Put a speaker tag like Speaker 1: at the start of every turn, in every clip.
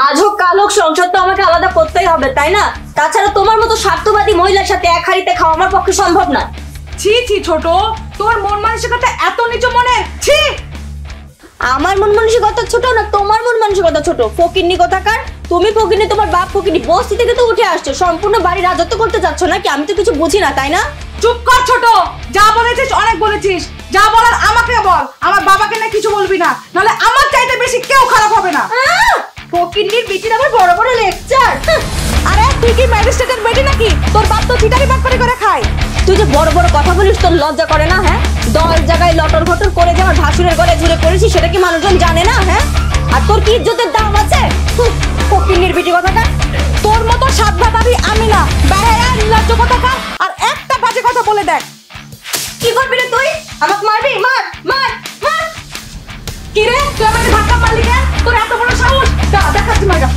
Speaker 1: আজ হোক কাল হোক সংসার তো আমাকে আলাদা করতেই হবে, তাই না? তাছাড়া তোমার মতো স্বার্থবাদী মহিলার সাথে এক হাড়িতে খাওয়া আমার পক্ষে সম্ভব না।
Speaker 2: ছি ছি ছোট, তোর মন মানসিকতা এত নিচু মনে? ছি!
Speaker 1: আমার মন মানসিকতা ছোট না তোমার মন মানসিকতা ছোট? ফকিন্নি কোথাকার তুমি, ফকিন্নি তোমার বাপ ফকিন্নি, বস্তি থেকে তো উঠে আসছো, সম্পূর্ণ বাড়ি রাজত্ব করতে চাচ্ছ নাকি? আমি তো কিছু বুঝি না, তাই না?
Speaker 2: চুপ কর ছোট, যা বলেছিস অনেক বলেছিস, যা বলার আমাকে বল, আমার বাবাকে না কিছু বলবি না, নাহলে আমার চাইতে বেশি কেউ খারাপ হবে না।
Speaker 1: ফকিন্নির বিটির আবার বড় বড় লেকচার।
Speaker 2: আরে তুই কি ম্যাজিস্ট্রেটের বেটি নাকি? তোর বাপ তো চিটারি বাট করে খায়।
Speaker 1: তুই যে বড় বড় কথা বলিস, তোর লজ্জা করে না? হ্যাঁ, 10 জায়গায় লটর ঘটর করে যে আমার ভাসুরের গলে ঝুলে পড়েছি, সেটা কি মানুষজন জানে না? হ্যাঁ, আর তোর কি ইজ্জতের দাম আছে? ফকিন্নির বিটি কথাকার।
Speaker 2: তোর মতো সাধ্যাদারি আমি না, বেহায়া নির্লজ্জ কথাকার। আর একটা বাজে কথা বলে দেখ।
Speaker 1: কি করবি রে তুই? আমাকে মারবি? মার মার মার।
Speaker 2: কি রে, তুই আমাকে ধাক্কা মারলি কেন? তোর এত বড় সাহস? দাঁড়া, দেখাচ্ছি মাইরা।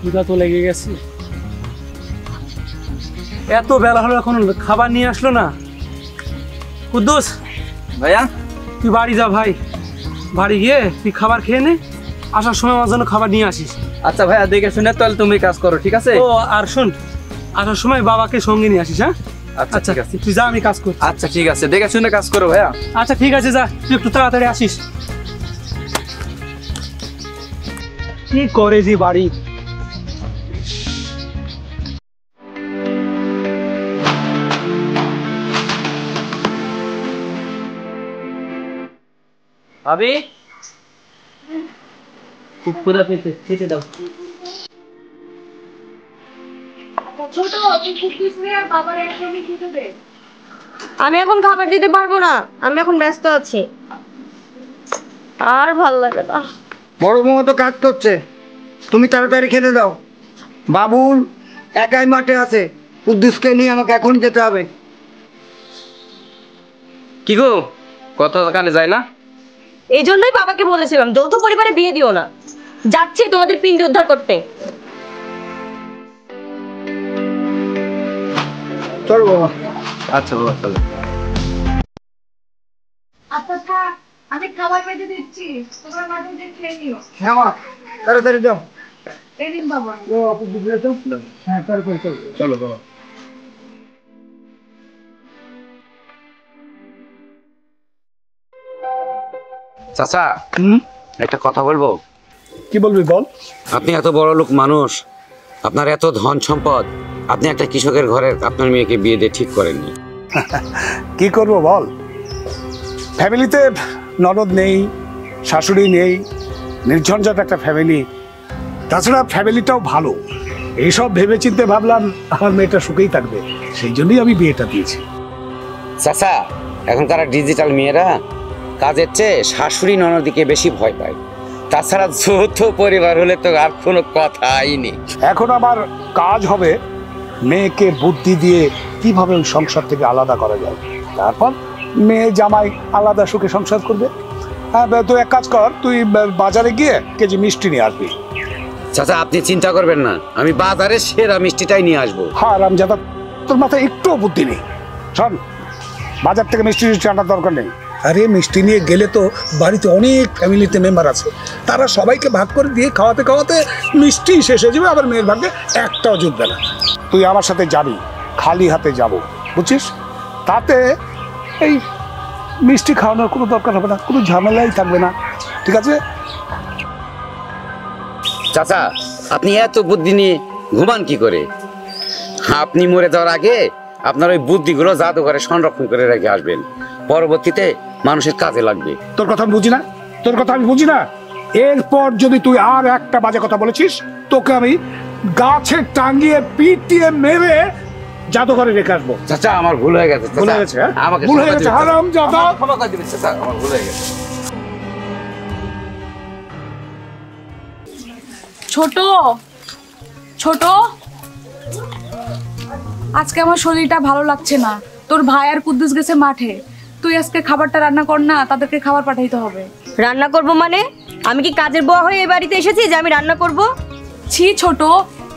Speaker 3: ক্ষুধা তো লেগে গেছে, এত বেলা হলো এখন খাবার নিয়ে আসলো না। কুদ্দুস
Speaker 4: ভাইয়া,
Speaker 3: তুই বাড়ি যা ভাই, বাড়ি গিয়ে তুই খাবার খেয়ে নে, আসার সময় আমার জন্য খাবার নিয়ে আসিস।
Speaker 4: আচ্ছা ভাইয়া, দেখে শুনে তাহলে তুমি কাজ করো, ঠিক আছে?
Speaker 3: ও আর শোন, আসার সময় বাবাকে সঙ্গে নিয়ে আসিস। হ্যাঁ
Speaker 4: আচ্ছা ঠিক আছে।
Speaker 3: তুই যা, আমি কাজ করছি।
Speaker 4: আচ্ছা ঠিক আছে, দেখে শুনে কাজ করো ভাইয়া।
Speaker 3: আচ্ছা ঠিক আছে, যা, তুই একটু তাড়াতাড়ি আসিস। কি করে যে বাড়ি।
Speaker 4: ভাবি, খুব ক্ষুধা পেয়েছে, খেতে দাও।
Speaker 1: আমি এখন খাবার দিতে পারবো না, আমি এখন ব্যস্ত আছি। আর ভাল লাগে না।
Speaker 5: বড় বৌমা তো কাজ করছে, তুমি তাড়াতাড়ি খেতে দাও। বাবুল একাই মাঠে আছে, কুদ্দুসকে নিয়ে আমাকে এখন যেতে হবে।
Speaker 4: কি গো, কত কানে যায় না?
Speaker 1: এই জন্যই বাবাকে বলেছিলাম যৌথ পরিবারে বিয়ে দিও না। যাচ্ছি তোমাদের পিণ্ড উদ্ধার করতে।
Speaker 5: চল বাবা।
Speaker 4: আচ্ছা বাবা, চলো।
Speaker 2: আচ্ছা, আমি খাবার বেঁধে দিচ্ছি, তোমরা মাঝে মাঝে খেয়ে নিও।
Speaker 5: হ্যাঁ মা, তাড়াতাড়ি দাও।
Speaker 2: এই দিন বাবা।
Speaker 5: ও আপু বুঝলে তো? হ্যাঁ তাড়াতাড়ি চলো।
Speaker 4: চলো বাবা। চাচা, একটা কথা বলবো?
Speaker 6: কি বলবি বল।
Speaker 4: আপনি এত বড় লোক মানুষ, আপনার এত ধন সম্পদ, আপনি একটা কৃষকের ঘরের আপনার মেয়েকে বিয়ে দিয়ে ঠিক করেননি।
Speaker 6: কি করব বল, ফ্যামিলিতে ননদ নেই, শাশুড়ি নেই, নির্ঝঞ্ঝাট একটা ফ্যামিলি। তাছাড়া ফ্যামিলিটাও ভালো, এইসব ভেবে চিন্তে ভাবলাম আমার মেয়েটা সুখেই থাকবে, সেই জন্যই আমি বিয়েটা দিয়েছি।
Speaker 4: চাচা, এখনকার ডিজিটাল মেয়েরা কাজের চেয়ে শাশুড়ি ননদিকে বেশি ভয় পায়। তাছাড়া যৌথ পরিবার হলে তো আর কোনো কথাই নেই।
Speaker 6: এখন আমার কাজ হবে মেয়েকে বুদ্ধি দিয়ে কিভাবে ওই সংসার থেকে আলাদা করা যায়, তারপর মেয়ে জামাই আলাদা সুখে সংসার করবে। হ্যাঁ, তুই এক কাজ কর, তুই বাজারে গিয়ে কেজি মিষ্টি নিয়ে আসবি।
Speaker 4: চাচা, আপনি চিন্তা করবেন না, আমি বাজারে সেরা মিষ্টিটাই নিয়ে আসবো।
Speaker 6: হ্যাঁ রামজাদা, তোর মাথায় একটুও বুদ্ধি নেই। শোন, বাজার থেকে মিষ্টি আনার দরকার নেই। আরে মিষ্টি নিয়ে গেলে তো বাড়িতে অনেক ফ্যামিলিতে মেম্বার আছে, তারা সবাইকে ভাগ করে দিয়ে খাওয়াতে খাওয়াতে মিষ্টি শেষ হয়ে যাবে, আবার মেয়ের ভাগ্যে একটাও জুটবে না। তুই আমার সাথে যাবি, খালি হাতে যাব, বুঝছিস? তাতে এই মিষ্টি খাওয়ানোর কোনো দরকার হবে না, কোনো ঝামেলাই থাকবে না, ঠিক আছে?
Speaker 4: চাচা, আপনি এত বুদ্ধি নিয়ে ঘুমান কি করে? আপনি মরে যাওয়ার আগে আপনার ওই বুদ্ধিগুলো জাদুঘরে সংরক্ষণ করে রেখে আসবেন, পরবর্তীতে মানুষের কাজে লাগবে।
Speaker 6: তোর কথা আমি বুঝি না, তোর কথা আমি বুঝি না। এরপর যদি তুই আর একটা বাজে কথা বলেছিস, তোকে আমি গাছে টাঙ্গিয়ে পিটিয়ে মেরে জাদুঘরে রেখে আসবো।
Speaker 4: চাচা, আমার ভুল হয়ে গেছে।
Speaker 6: ভুল হয়ে গেছে, হ্যাঁ?
Speaker 4: আমাকে
Speaker 6: ভুল হয়ে গেছে, হারামজাদা।
Speaker 4: ক্ষমা করে দিবেন চাচা, আমার ভুল হয়ে গেছে।
Speaker 2: ছোট ছোট, আজকে আমার শরীরটা ভালো লাগছে না। তোর ভাই আর কুদ্দুস গেছে মাঠে, তুই আজকে খাবারটা রান্না কর না, তাদেরকে খাবার পাঠাইতে হবে।
Speaker 1: রান্না করব মানে? আমি কি কাজের বুয়া হয়ে এই বাড়িতে এসেছি যে আমি রান্না করব?
Speaker 2: ছি ছোট,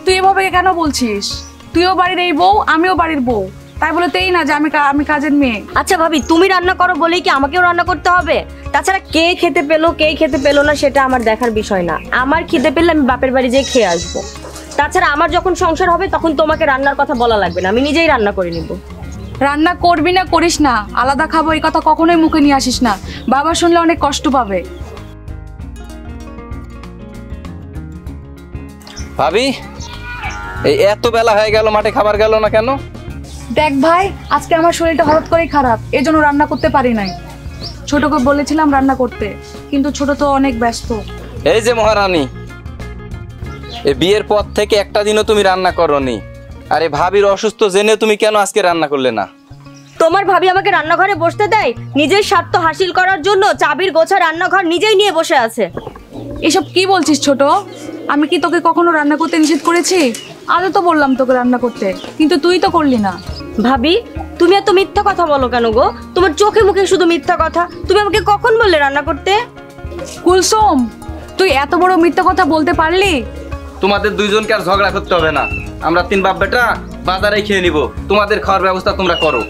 Speaker 2: তুই এভাবে কেন বলছিস? তুইও বাড়ির এই বউ, আমিও বাড়ির বউ, তাই বলে তেই না যে আমি কাজের মেয়ে।
Speaker 1: আচ্ছা ভাবি, তুমি রান্না করো বলেই কি আমাকেও রান্না করতে হবে? তাছাড়া কে খেতে পেলো কে খেতে পেলো না সেটা আমার দেখার বিষয় না। আমার খিদে পেলে আমি বাপের বাড়ি যেয়ে খেয়ে আসবো। তাছাড়া আমার যখন সংসার হবে তখন তোমাকে রান্নার কথা বলা লাগবে না, আমি নিজেই রান্না করে নিব।
Speaker 2: রান্না করবি না করিস না, আলাদা খাবো এই কথা কখনোই মুখে নিয়ে আসিস না, বাবা শুনলে অনেক কষ্ট পাবে।
Speaker 7: ভাবি, এই এত বেলা হয়ে গেল, মাঠে খাবার গেল না কেন?
Speaker 2: দেখ ভাই, আজকে আমার শরীরটা হঠাৎ করেই খারাপ, এই জন্য রান্না করতে পারি নাই। ছোটকে বলেছিলাম রান্না করতে, কিন্তু ছোট তো অনেক ব্যস্ত।
Speaker 7: এই যে মহারানী, এই বিয়ের পর থেকে একটা দিনও তুমি রান্না করোনি। আরে ভাবির অসুস্থ জেনে তুমি কেন আজকে রান্না করলে না?
Speaker 1: তোমার ভাবি আমাকে রান্নাঘরে বসতে দেয় নিজের স্বার্থ হাসিল করার জন্য? চাবির গোছা রান্নাঘর নিজেই নিয়ে বসে আছে।
Speaker 2: এসব কি বলছিস ছোট? আমি কি তোকে কখনো রান্না করতে নিষেধ করেছি? আজও তো বললাম তোকে রান্না করতে, কিন্তু তুই তো করলি না।
Speaker 1: ভাবি, তুমি এত মিথ্যা কথা বলো কেন গো? তোমার চোখে মুখে শুধু মিথ্যা কথা। তুমি আমাকে কখন বললে রান্না করতে?
Speaker 2: কুলসুম, তুই এত বড় মিথ্যা কথা বলতে পারলি?
Speaker 7: তোমাদের দুইজনকে আর ঝগড়া করতে হবে না, আমরা তিন বাপ বেটা বাজারে খেয়ে নিব, তোমাদের খাওয়ার ব্যবস্থা তোমরা করো।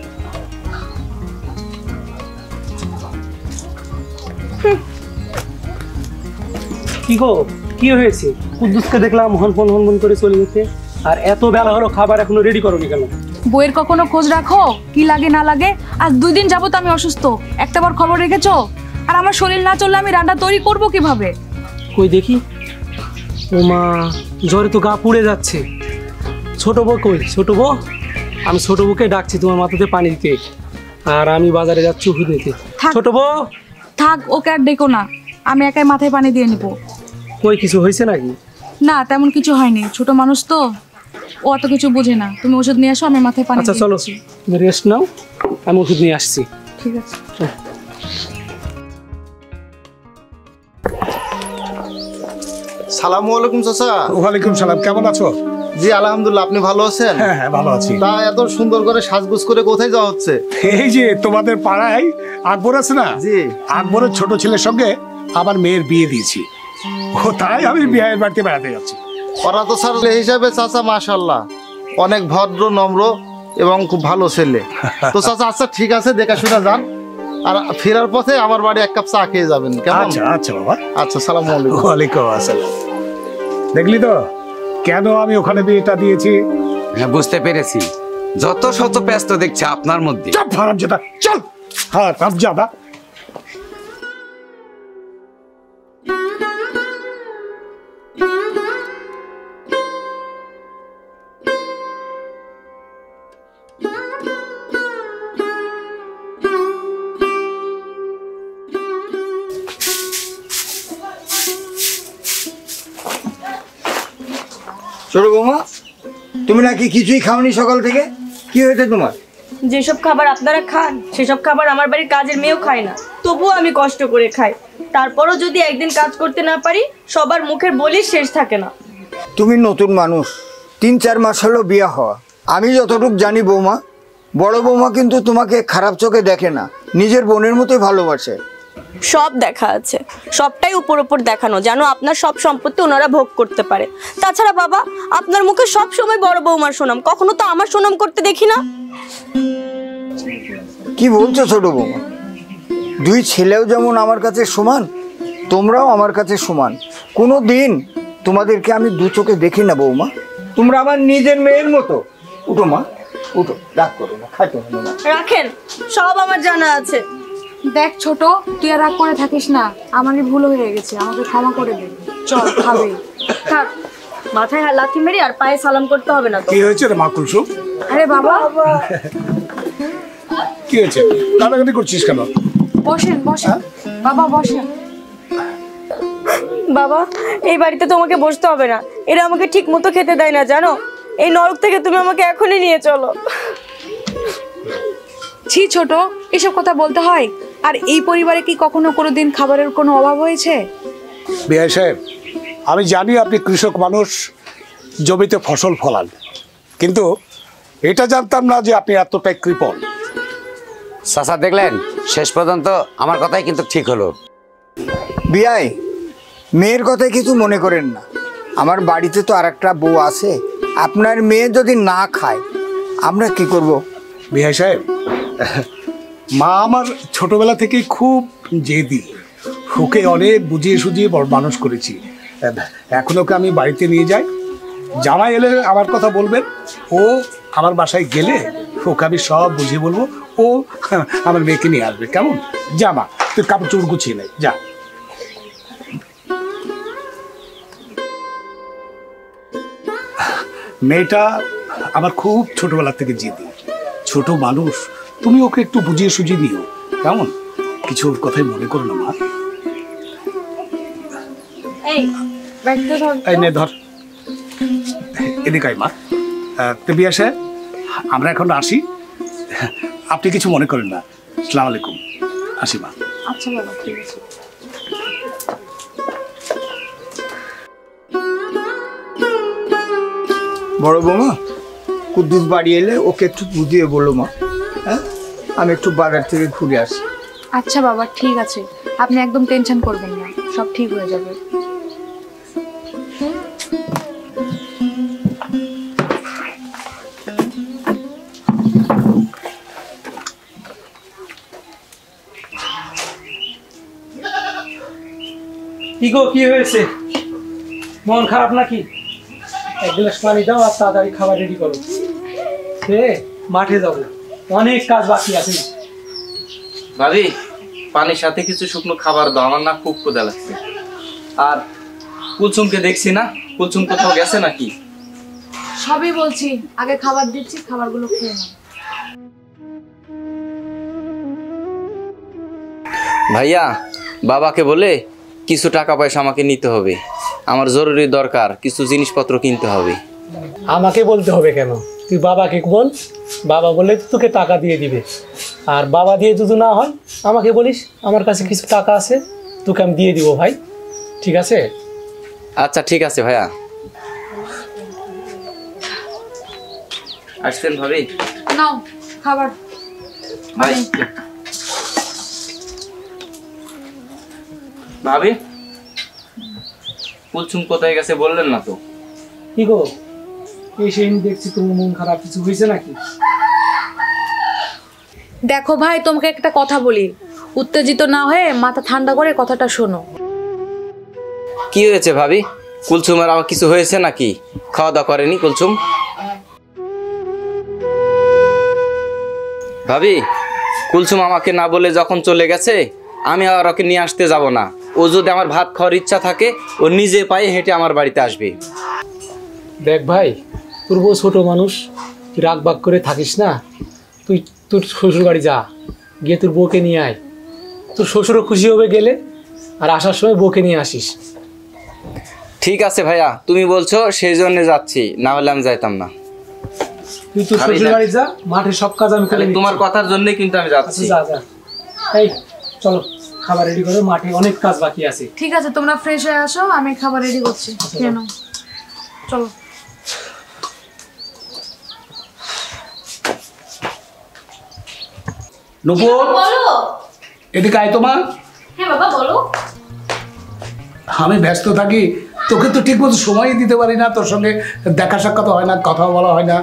Speaker 3: কি গো, কি হয়েছে? কুদ্দুসকে দেখলাম হন ফন হন ফন করে চলে যেতে, আর এত বেলা হলো খাবার এখনো রেডি করোনি কেন?
Speaker 2: বইয়ের কখনো খোঁজ রাখো কি লাগে না লাগে? আজ 2 দিন যাবত আমি অসুস্থ, একটাবার খবর রেখেছো? আর আমার শরীর না চললে আমি রান্না তৈরি করব কিভাবে?
Speaker 3: কই দেখি। ও মা, জ্বরে তো গা পুড়ে যাচ্ছে। ছোট বউ কই? ছোট বউ, আমি ছোট বউকে ডাকছি তোমার মাথাতে পানি দিতে, আর আমি বাজারে যাচ্ছি ওষুধ নিতে।
Speaker 2: থাক।
Speaker 3: ছোট বউ,
Speaker 2: থাক, ওকে আর ডেকো না, আমি একাই মাথায় পানি দিয়ে নিব।
Speaker 3: কই কিছু হয়েছে নাকি?
Speaker 2: না, তেমন কিছু হয়নি, ছোট মানুষ তো, ও অত কিছু বোঝে না। তুমি ওষুধ নিয়ে আসো, আমি মাথায় পানি
Speaker 3: আচ্ছা
Speaker 2: দিয়ে
Speaker 3: চলো,
Speaker 2: দিচ্ছি।
Speaker 3: তুমি রেস্ট নাও, আমি ওষুধ নিয়ে আসছি।
Speaker 2: ঠিক আছে।
Speaker 8: সালামু আলাইকুম চাচা।
Speaker 6: ওয়ালাইকুম সালাম, কেমন আছো?
Speaker 8: জি আলহামদুলিল্লাহ, আপনি ভালো আছেন?
Speaker 6: হ্যাঁ হ্যাঁ, ভালো আছি।
Speaker 8: তা এত সুন্দর করে সাজগোজ করে কোথায় যাওয়া হচ্ছে?
Speaker 6: এই যে তোমাদের পাড়ায় আকবর আছে না,
Speaker 8: জি।
Speaker 6: আকবরের ছোট ছেলের সঙ্গে আমার মেয়ের বিয়ে দিয়েছি, ও তাই আমি বিয়ের বাড়িতে বেড়াতে যাচ্ছি।
Speaker 8: ওরা তো স্যার হিসাবে চাচা মাশাআল্লাহ অনেক ভদ্র নম্র এবং খুব ভালো ছেলে। তো চাচা আচ্ছা ঠিক আছে, দেখাশোনা যান, আর ফেরার পথে আমার বাড়ি 1 কাপ চা খেয়ে যাবেন, কেমন?
Speaker 6: আচ্ছা আচ্ছা বাবা।
Speaker 8: আচ্ছা, সালামু আলাইকুম।
Speaker 6: ওয়ালাইকুম আসসালাম। দেখলি তো কেন আমি ওখানে বিয়েটা দিয়েছি?
Speaker 4: হ্যাঁ, বুঝতে পেরেছি। যত শত ব্যস্ত দেখছে আপনার মধ্যে।
Speaker 6: চল হারামজাদা, চল হারামজাদা।
Speaker 5: ছোট বৌমা, তুমি নাকি কিছুই খাওনি সকাল থেকে? কি হয়েছে তোমার?
Speaker 1: যেসব খাবার আপনারা খান সেসব খাবার আমার বাড়ির কাজের মেয়েও খায় না, তবুও আমি কষ্ট করে খাই। তারপরও যদি একদিন কাজ করতে না পারি, সবার মুখের বলির শেষ থাকে না।
Speaker 5: তুমি নতুন মানুষ, 3-4 মাস হলো বিয়ে হওয়া। আমি যতটুকু জানি বৌমা, বড় বৌমা কিন্তু তোমাকে খারাপ চোখে দেখে না, নিজের বোনের মতোই ভালোবাসে।
Speaker 1: সব দেখা আছে, সবটাই উপর উপর দেখানো, যেন আপনার সব সম্পত্তি ওনারা ভোগ করতে পারে। তাছাড়া বাবা, আপনার মুখে সব সময় বড় বৌমার সুনাম, কখনো তো আমার সুনাম করতে দেখি না।
Speaker 5: কি বলছো ছোট বৌমা? 2 ছেলেও যেমন আমার কাছে সমান, তোমরাও আমার কাছে সমান। কোনো দিন তোমাদেরকে আমি 2 চোখে দেখি না বৌমা, তোমরা আমার নিজের মেয়ের মতো। উঠো মা, উঠো, রাগ করো না, খাইতে হবে না।
Speaker 1: রাখেন, সব আমার জানা আছে।
Speaker 2: দেখ ছোট, তুই আর রাগ করে থাকিস না, আমারই ভুল হয়ে গেছে, আমাকে ক্ষমা করে দে। চল খাবে।
Speaker 1: থাক, মাথায় লাথি মেরে আর পায়ে সালাম করতে হবে না তো।
Speaker 6: কি হয়েছে রে মা কুলসুম?
Speaker 2: আরে বাবা,
Speaker 6: কি হয়েছে? কান্নাকাটি করছিস কেন?
Speaker 2: বসেন বসেন বাবা, বসেন।
Speaker 1: বাবা, এই বাড়িতে তোমাকে বসতে হবে না, এরা আমাকে ঠিক মতো খেতে দেয় না জানো। এই নরক থেকে তুমি আমাকে এখনই নিয়ে চলো।
Speaker 2: ছি ছোট, এসব কথা বলতে হয়? আর এই পরিবারে কি কখনো কোনোদিন খাবারের কোনো অভাব হয়েছে?
Speaker 6: বিআই সাহেব, আমি জানি আপনি কৃষক মানুষ, জমিতে ফসল ফলান, কিন্তু এটা জানতাম না যে আপনি এতটাই কৃপণ।
Speaker 4: চাচা দেখলেন, শেষ পর্যন্ত আমার কথাই কিন্তু ঠিক হলো।
Speaker 5: বিয়াই, মেয়ের কথায় কিছু মনে করেন না, আমার বাড়িতে তো আর একটা বউ আছে। আপনার মেয়ে যদি না খায় আমরা কি করব?
Speaker 6: বিআই সাহেব, মা আমার ছোটবেলা থেকে খুব জেদি, ওকে অনেক বুঝিয়ে সুঝিয়ে বড় মানুষ করেছি। এখন ওকে আমি বাড়িতে নিয়ে যাই, জামাই এলে আমার কথা বলবেন, ও আমার বাসায় গেলে ওকে আমি সব বুঝিয়ে বলবো, ও আমার মেয়েকে নিয়ে আসবে। কেমন? যা মা, তুই কাপড় চোপড় গুছিয়ে নে, যা। মেয়েটা আমার খুব ছোটবেলা থেকে জেদি, ছোট মানুষ, তুমি ওকে একটু বুঝিয়ে সুঝিয়ে দিও, কেমন? কিছু ওর কথাই মনে করো না মা।
Speaker 1: এই ব্যাগটা ধর।
Speaker 6: এই নে ধর, এদিকে আয় মা। তো বিয়া সাহেব, আমরা এখন আসি, আপনি কিছু মনে করেন না। আসসালামু আলাইকুম, আসি মা।
Speaker 2: আচ্ছা বাবা, ঠিক আছে।
Speaker 5: বড় বৌমা, কুদ্দুস বাড়ি এলে ওকে একটু বুঝিয়ে বলো মা। হ্যাঁ, আমি একটু বাজার থেকে ঘুরে আসি।
Speaker 2: আচ্ছা বাবা, ঠিক আছে, আপনি একদম টেনশন করবেন না, সব ঠিক হয়ে যাবে।
Speaker 3: কি গো, কি হয়েছে? মন খারাপ নাকি? এক গ্লাস পানি দাও আর তাড়াতাড়ি খাবার রেডি করো, মাঠে যাবো, অনেক কাজ বাকি আছে।
Speaker 7: ভাবি, পানির সাথে কিছু শুকনো খাবার দাও, আমার না খুব ক্ষুধা লাগছে। আর কুলসুমকে দেখছি না, কুলসুম কোথাও গেছে নাকি?
Speaker 2: সবই বলছি, আগে খাবার দিচ্ছি, খাবারগুলো খেয়ে নাও।
Speaker 7: ভাইয়া, বাবাকে বলে কিছু টাকা পয়সা আমাকে নিতে হবে, আমার জরুরি দরকার, কিছু জিনিসপত্র কিনতে হবে।
Speaker 3: আমাকে বলতে হবে কেন? তুই বাবাকে বল, বাবা বলে তোকে টাকা দিয়ে দিবে। আর বাবা দিয়ে যদি না হয় আমাকে বলিস, আমার কাছে কিছু টাকা আছে, তোকে আমি দিয়ে দিব ভাই, ঠিক আছে?
Speaker 7: আচ্ছা ঠিক আছে ভাইয়া। আসছেন ভাবি?
Speaker 2: নাও খাবার।
Speaker 7: ভাই, ভাবি, কুলসুম কোথায় গেছে বললেন না তো?
Speaker 3: কি গো, এই সেই দেখছি তোমার মন খারাপ, কিছু হয়েছে নাকি?
Speaker 2: দেখো ভাই, তোমাকে একটা কথা বলি, উত্তেজিত না হয়ে মাথা ঠান্ডা করে কথাটা শোনো।
Speaker 7: কি হয়েছে ভাবি? কুলসুমের আমার কিছু হয়েছে নাকি? খাওয়া দাওয়া করেনি কুলসুম? ভাবি, কুলসুম আমাকে না বলে যখন চলে গেছে, আমি আর ওকে নিয়ে আসতে যাব না। ও যদি আমার ভাত খাওয়ার ইচ্ছা থাকে, ও নিজে পায়ে হেঁটে আমার বাড়িতে আসবে।
Speaker 3: দেখ ভাই, তোর বউ ছোট মানুষ, তুই রাগ বাগ করে থাকিস না, তুই তোর শ্বশুর বাড়ি যা, গিয়ে তোর বউকে নিয়ে আয়, তোর শ্বশুরও খুশি হবে গেলে, আর আসার সময় বউকে নিয়ে আসিস।
Speaker 7: ঠিক আছে ভাইয়া, তুমি বলছো সেই জন্য যাচ্ছি, না হলে আমি যাইতাম না।
Speaker 3: তুই তোর শ্বশুর বাড়ি যা, মাঠে সব কাজ আমি করে
Speaker 7: তোমার কথার জন্যই কিন্তু আমি যাচ্ছি।
Speaker 3: যা যা, এই চলো খাবার রেডি করে, মাঠে অনেক কাজ বাকি আছে।
Speaker 2: ঠিক আছে, তোমরা ফ্রেশ হয়ে আসো, আমি খাবার রেডি করছি। কেন? চলো।
Speaker 6: নূপুর, এদিকে আয় তো মা।
Speaker 1: হ্যাঁ বাবা, বলো।
Speaker 6: আমি ব্যস্ত থাকি, তোকে তো ঠিক মতো সময়ই দিতে পারি না, তোর সঙ্গে দেখা সাক্ষাৎ হয় না, কথা বলা হয় না।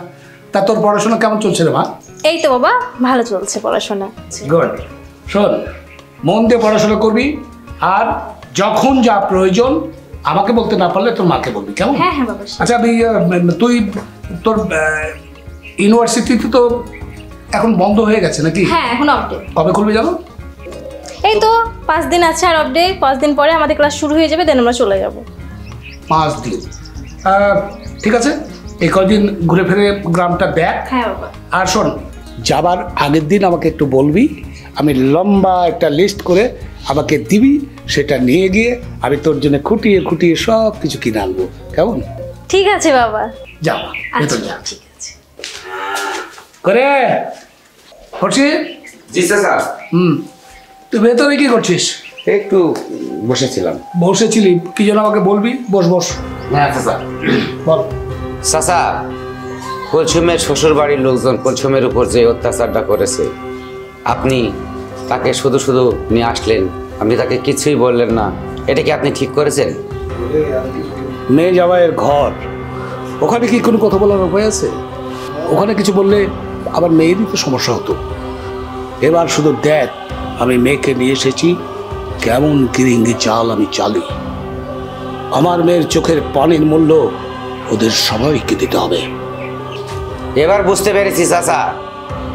Speaker 6: তা তোর পড়াশোনা কেমন চলছে রে মা?
Speaker 1: এই তো বাবা, ভালো চলছে পড়াশোনা।
Speaker 6: গুড। শোন, মন দিয়ে পড়াশোনা করবি, আর যখন যা প্রয়োজন আমাকে বলতে না পারলে তোর মাকে বলবি, কেমন?
Speaker 1: হ্যাঁ হ্যাঁ বাবা।
Speaker 6: আচ্ছা, তুই তোর ইউনিভার্সিটিতে তো এখন বন্ধ হয়ে গেছে নাকি?
Speaker 1: হ্যাঁ, এখন আপডেট।
Speaker 6: কবে খুলবে জানো?
Speaker 9: এই তো 5 দিন আছে আর অফ ডে, 5 দিন পরে আমাদের ক্লাস শুরু হয়ে যাবে, দেন আমরা চলে যাব।
Speaker 6: 5 দিন ঠিক আছে, এই কদিন ঘুরে ফিরে গ্রামটা দেখ।
Speaker 9: হ্যাঁ বাবা।
Speaker 6: আর শোন, যাবার আগের দিন আমাকে একটু বলবি, আমি লম্বা একটা লিস্ট করে আমাকে দিবি, সেটা নিয়ে গিয়ে আমি তোর জন্য খুঁটিয়ে খুঁটিয়ে সব কিছু কিনে আনবো, কেমন?
Speaker 9: ঠিক আছে বাবা।
Speaker 6: যা
Speaker 9: আচ্ছা
Speaker 6: যা
Speaker 9: ঠিক আছে।
Speaker 6: করে করছি।
Speaker 4: জি চাচা।
Speaker 6: তুই ভেতরে কি করছিস?
Speaker 4: একটু বসেছিলাম।
Speaker 6: বসেছিলি কি যেন আমাকে বলবি? বস বস।
Speaker 4: হ্যাঁ চাচা
Speaker 6: বল।
Speaker 4: চাচা, কুলসুমের শ্বশুর বাড়ির লোকজন কুলসুমের উপর যে অত্যাচারটা করেছে, আপনি তাকে শুধু শুধু নিয়ে আসলেন, আপনি তাকে কিছুই বললেন না, এটা কি আপনি ঠিক করেছেন?
Speaker 6: মেয়ে জামাইয়ের ঘর, ওখানে কি কোনো কথা বলার উপায় আছে? ওখানে কিছু বললে আবার মেয়েরই তো সমস্যা হতো। এবার শুধু দেখ, আমি মেয়েকে নিয়ে এসেছি, কেমন গিরিঙ্গি চাল আমি চালি। আমার মেয়ের চোখের পানির মূল্য ওদের সবাইকে দিতে হবে।
Speaker 4: এবার বুঝতে পেরেছি চাচা,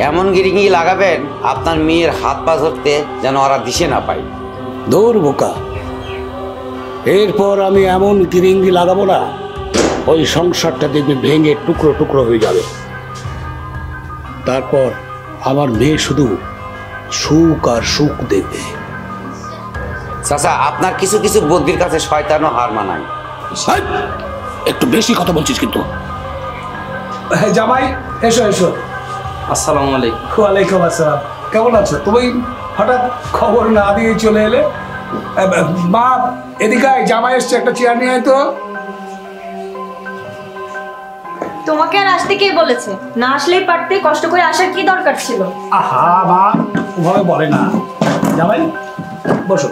Speaker 4: এমন গিরিঙ্গি লাগাবেন আপনার মেয়ের হাত পা ধরতে যেন ওরা দিশে না পায়।
Speaker 6: দৌড় বোকা, এরপর আমি এমন গিরিঙ্গি লাগাবো না, ওই সংসারটা দেখবে ভেঙে টুকরো টুকরো হয়ে যাবে। তারপর আমার মেয়ে শুধু সুখ আর সুখ দেখবে।
Speaker 4: চাচা, আপনার কিছু কিছু বুদ্ধির কাছে শয়তানও হার মানায়।
Speaker 6: একটু বেশি কথা বলছিস কিন্তু। জামাই এসো এসো।
Speaker 7: আসসালামু আলাইকুম।
Speaker 6: ওয়ালাইকুম আসসালাম। কেমন আছো? তুমি হঠাৎ খবর না দিয়ে চলে এলে। মা এদিকে আয়, জামাই এসছে, একটা চেয়ার নিয়ে আয় তো।
Speaker 1: তোমাকে আর আসতে কে বলেছে? না আসলেই পারতে, কষ্ট করে আসার কি দরকার ছিল?
Speaker 6: আহা মা, ওভাবে বলে না। জামাই বসো।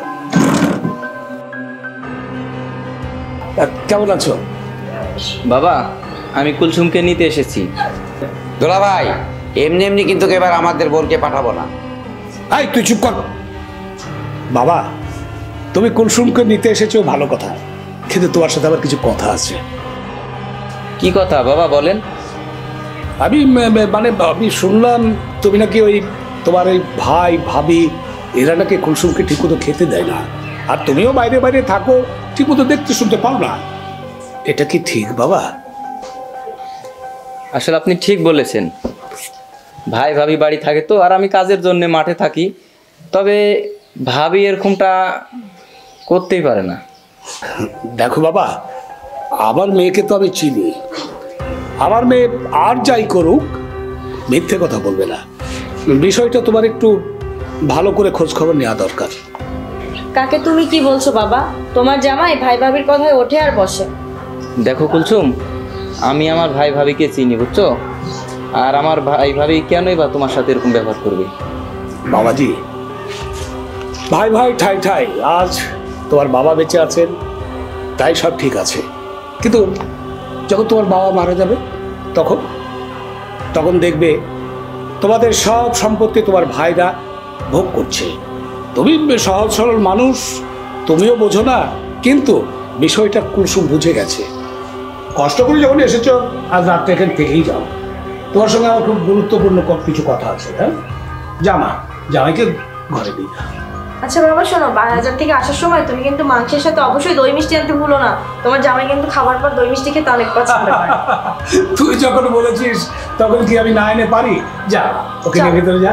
Speaker 6: কেমন আছো?
Speaker 7: বাবা, আমি কুলসুমকে নিতে এসেছি।
Speaker 4: দোলা ভাই, এমনি এমনি কিন্তু এবার আমাদের বোনকে পাঠাবো না।
Speaker 6: এই তুই চুপ কর। বাবা, তুমি কুলসুমকে নিতে এসেছো ভালো কথা, কিন্তু তোমার সাথে আবার কিছু কথা আছে।
Speaker 7: কি কথা বাবা বলেন?
Speaker 6: আমি আমি শুনলাম তুমি নাকি ওই তোমার ওই ভাই ভাবি এরা নাকি কুলসুমকে ঠিকমতো খেতে দেয় না, আর তুমিও বাইরে বাইরে থাকো, ঠিকমতো দেখতে শুনতে পাও না। এটা কি ঠিক বাবা?
Speaker 7: আসলে আপনি ঠিক বলেছেন, ভাই ভাবি বাড়ি থাকে তো, আর আমি কাজের জন্য মাঠে থাকি, তবে ভাবি এরকমটা করতেই পারে না।
Speaker 6: দেখো বাবা, আমার মেয়েকে তো আমি চিনি, আমার মেয়ে আর যাই করুক মিথ্যে কথা বলবে না। বিষয়টা তোমার একটু ভালো করে খোঁজ খবর নেওয়া দরকার।
Speaker 1: কাকে তুমি কি বলছো বাবা? তোমার জামাই ভাই ভাবির কথায় ওঠে আর বসে।
Speaker 7: দেখো কুলসুম, আমি আমার ভাই ভাবিকে চিনি, বুঝছো? আর আমার ভাই ভাবি কেনই বা তোমার সাথে এরকম ব্যবহার করবে?
Speaker 6: বাবাজি, ভাই ভাই ঠাই ঠাই, আজ তোমার বাবা বেঁচে আছেন তাই সব ঠিক আছে, কিন্তু যখন তোমার বাবা মারা যাবে তখন তখন দেখবে তোমাদের সব সম্পত্তি তোমার ভাইরা ভোগ করছে। তুমি সহজ সরল মানুষ, তুমিও বোঝো না, কিন্তু বিষয়টা কুলসুম বুঝে গেছে। কষ্ট করে যখন এসেছো, আজ রাত্রে এখানে থেকেই যাও। তোমার সঙ্গে আমার খুব গুরুত্বপূর্ণ কিছু কথা আছে। হ্যাঁ, জামাইকে ঘরে দিই।
Speaker 1: আচ্ছা বাবা শোনো, বাজার থেকে আসার সময় তুমি কিন্তু মাংসের সাথে অবশ্যই দই মিষ্টি আনতে ভুলো না। তোমার জামাই কিন্তু খাবার পর দই মিষ্টি খেতে অনেক পছন্দ করে।
Speaker 6: তুই যখন বলেছিস তখন কি আমি না এনে পারি? যা, ওকে নিয়ে ভেতরে যা।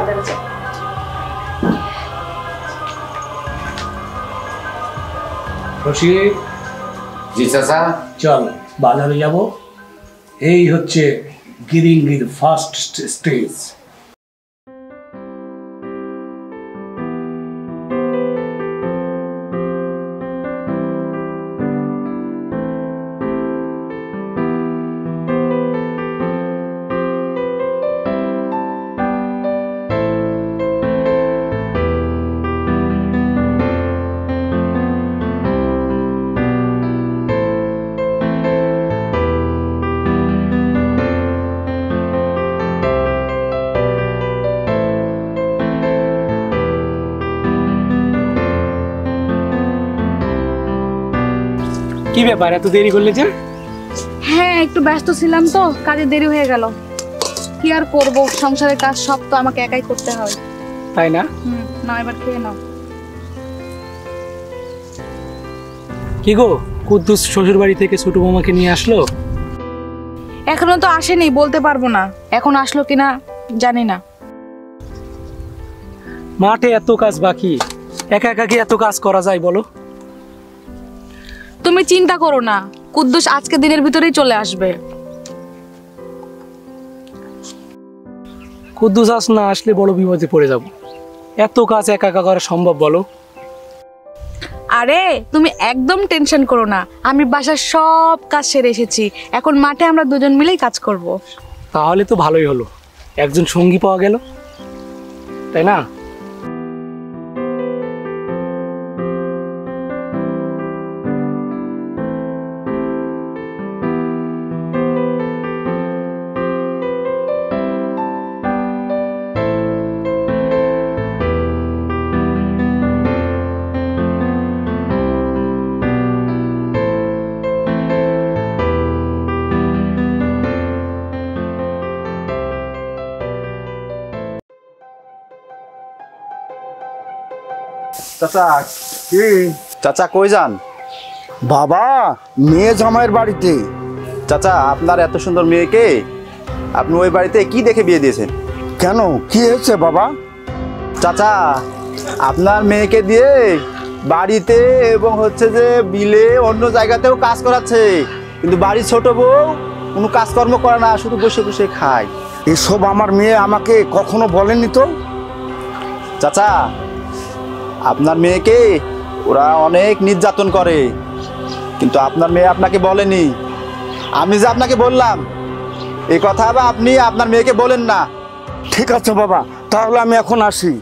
Speaker 6: রশিদ,
Speaker 4: জি চাচা।
Speaker 6: চল বাজারে যাব। এই হচ্ছে গিরিঙ্গির ফার্স্ট স্টেজ। কি ব্যাপার, এত দেরি করলে যে?
Speaker 2: হ্যাঁ, একটু ব্যস্ত ছিলাম তো, কাজে দেরি হয়ে গেল। কি আর করব, সংসারের কাজ সব তো আমাকে একাই করতে হয়।
Speaker 6: তাই না?
Speaker 2: না, এবার খেয়ে নাও।
Speaker 3: কি গো, কুদ্দুস শ্বশুর বাড়ি থেকে ছোট বৌমাকে নিয়ে আসলো?
Speaker 2: এখনো তো আসেনি, বলতে পারবো না এখন আসলো কিনা, জানি না।
Speaker 3: মাঠে এত কাজ বাকি, একা একা কি এত কাজ করা যায় বলো?
Speaker 2: তুমি চিন্তা করো না, কুদ্দুস আজকে দিনের ভিতরেই চলে আসবে।
Speaker 3: কুদ্দুস আজ না আসলে বড় বিপদে পড়ে যাব। এত কাজ একা একা করা সম্ভব বলো?
Speaker 2: আরে তুমি একদম টেনশন করো না, আমি বাসার সব কাজ সেরে এসেছি, এখন মাঠে আমরা দুজন মিলেই কাজ করব।
Speaker 3: তাহলে তো ভালোই হলো, একজন সঙ্গী পাওয়া গেল, তাই না?
Speaker 5: চাচা কি?
Speaker 8: চাচা কই যান?
Speaker 5: বাবা, মেয়ে জামাইয়ের বাড়িতে।
Speaker 8: চাচা আপনার এত সুন্দর মেয়েকে আপনি ওই বাড়িতে কি দেখে বিয়ে দিয়েছেন?
Speaker 5: কেন, কি হয়েছে বাবা?
Speaker 8: চাচা আপনার মেয়েকে দিয়ে বাড়িতে এবং হচ্ছে যে বিলে অন্য জায়গাতেও কাজ করাচ্ছে, কিন্তু বাড়ির ছোট বউ কোনো কাজকর্ম করে না, শুধু বসে বসে খায়।
Speaker 5: এসব আমার মেয়ে আমাকে কখনো বলেনি তো।
Speaker 8: চাচা আপনার মেয়েকে ওরা অনেক নির্যাতন করে, কিন্তু আপনার মেয়ে আপনাকে বলেনি। আমি যে আপনাকে বললাম এই কথা বা আপনি আপনার মেয়েকে বলেন না।
Speaker 5: ঠিক আছে বাবা, তাহলে আমি এখন আসি।